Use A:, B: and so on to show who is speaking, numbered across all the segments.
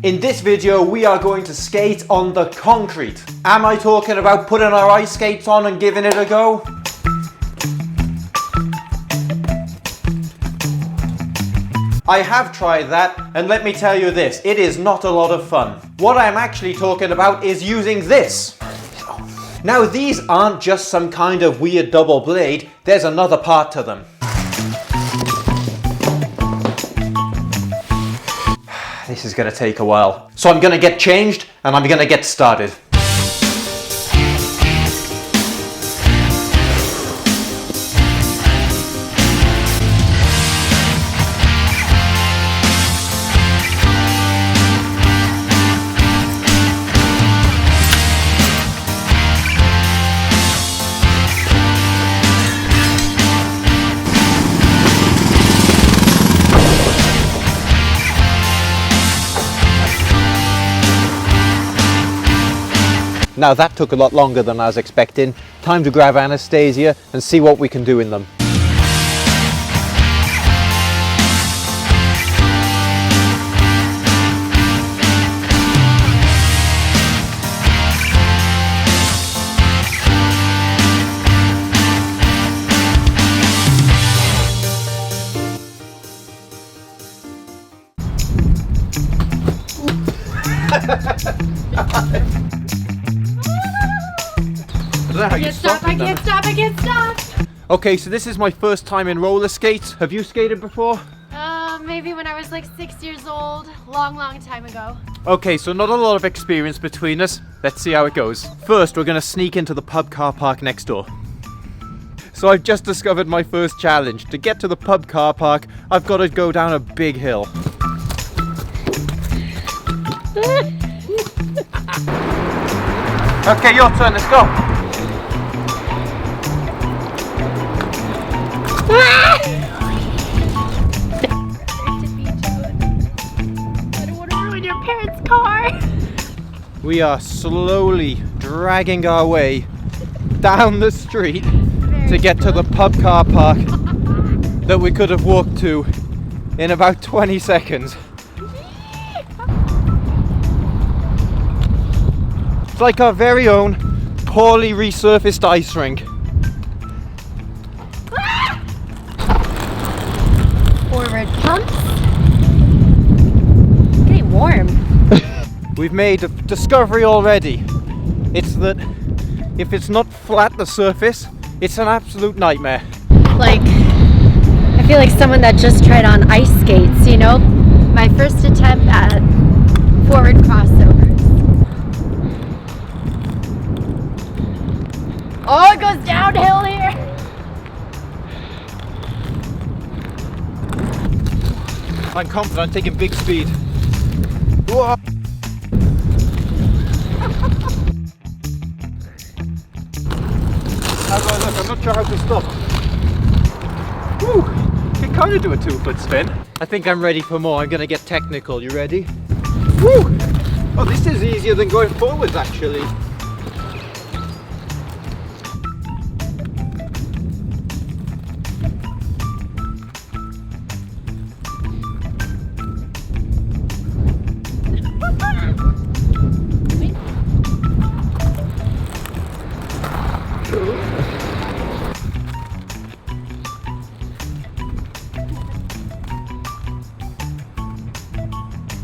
A: In this video, we are going to skate on the concrete. Am I talking about putting our ice skates on and giving it a go? I have tried that, and let me tell you this, it is not a lot of fun. What I'm actually talking about is using this. Now these aren't just some kind of weird double blade, there's another part to them. This is gonna take a while. So I'm gonna get changed and I'm gonna get started. Now that took a lot longer than I was expecting. Time to grab Anastasia and see what we can do in them.
B: I can't stop.
A: Okay, so this is my first time in roller skates. Have you skated before?
B: Maybe when I was like 6 years old, long time ago.
A: Okay, so not a lot of experience between us. Let's see how it goes. First, we're gonna sneak into the pub car park next door. So I've just discovered my first challenge. To get to the pub car park, I've got to go down a big hill. Okay, your turn, let's go.
B: I don't want to ruin your parents' car.
A: We are slowly dragging our way down the street to get to the pub car park that we could have walked to in about 20 seconds. It's like our very own poorly resurfaced ice rink.
B: Forward pumps. It's getting warm.
A: We've made a discovery already. It's that if it's not flat, the surface, it's an absolute nightmare.
B: Like, I feel like someone that just tried on ice skates, you know? My first attempt at forward crossovers. Oh, it goes downhill here.
A: I'm confident, I'm taking big speed. Whoa. How do I look? I'm not sure how to stop. Woo! Can kind of do a 2-foot spin. I think I'm ready for more. I'm gonna get technical. You ready? Woo! Oh, this is easier than going forwards actually.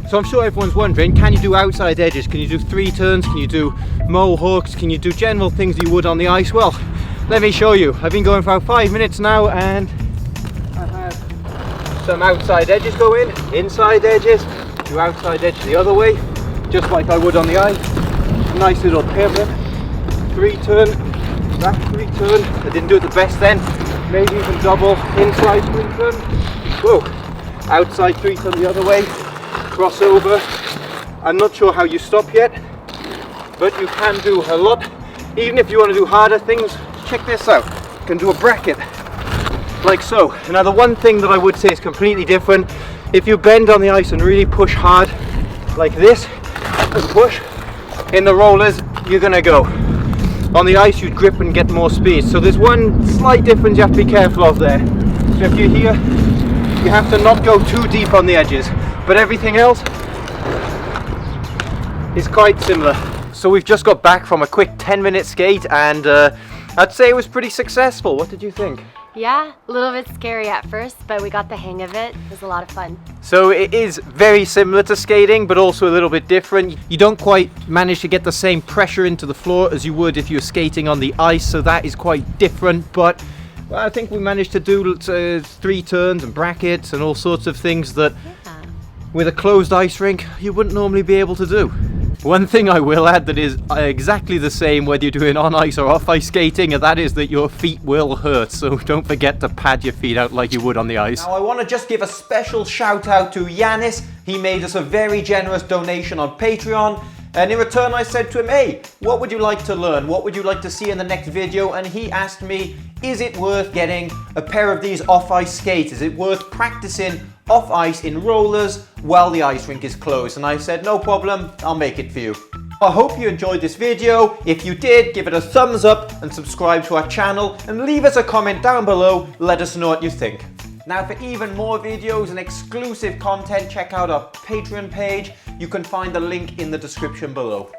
A: So I'm sure everyone's wondering, can you do outside edges? Can you do 3 turns? Can you do mohawks? Can you do general things you would on the ice? Well, let me show you. I've been going for about 5 minutes now and I have some outside edges go in, inside edges, do outside edge the other way, just like I would on the ice. Nice little pivot, 3 turn, back 3 turn. I didn't do it the best then, maybe even double inside 3 turn. Whoa, outside 3 turn the other way. Crossover. I'm not sure how you stop yet, but you can do a lot. Even if you want to do harder things, check this out. You can do a bracket, like so. Now the one thing that I would say is completely different. If you bend on the ice and really push hard, like this, and push, in the rollers, you're gonna go. On the ice, you'd grip and get more speed. So there's one slight difference you have to be careful of there. So if you're here, you have to not go too deep on the edges. But everything else, is quite similar. So we've just got back from a quick 10-minute skate, and I'd say it was pretty successful. What did you think?
B: Yeah, a little bit scary at first, but we got the hang of it. It was a lot of fun.
A: So it is very similar to skating, but also a little bit different. You don't quite manage to get the same pressure into the floor as you would if you were skating on the ice, so that is quite different. But well, I think we managed to do 3 turns and brackets and all sorts of things that with a closed ice rink you wouldn't normally be able to do. One thing I will add that is exactly the same whether you're doing on ice or off ice skating, and that is that your feet will hurt, so don't forget to pad your feet out like you would on the ice. Now I want to just give a special shout out to Yanis. He made us a very generous donation on Patreon, and in return I said to him, hey, what would you like to learn? What would you like to see in the next video? And he asked me, is it worth getting a pair of these off-ice skates? Is it worth practicing off ice in rollers while the ice rink is closed? And I said, no problem, I'll make it for you. I hope you enjoyed this video. If you did, give it a thumbs up and subscribe to our channel, and leave us a comment down below. Let us know what you think. Now, for even more videos and exclusive content, check out our Patreon page. You can find the link in the description below.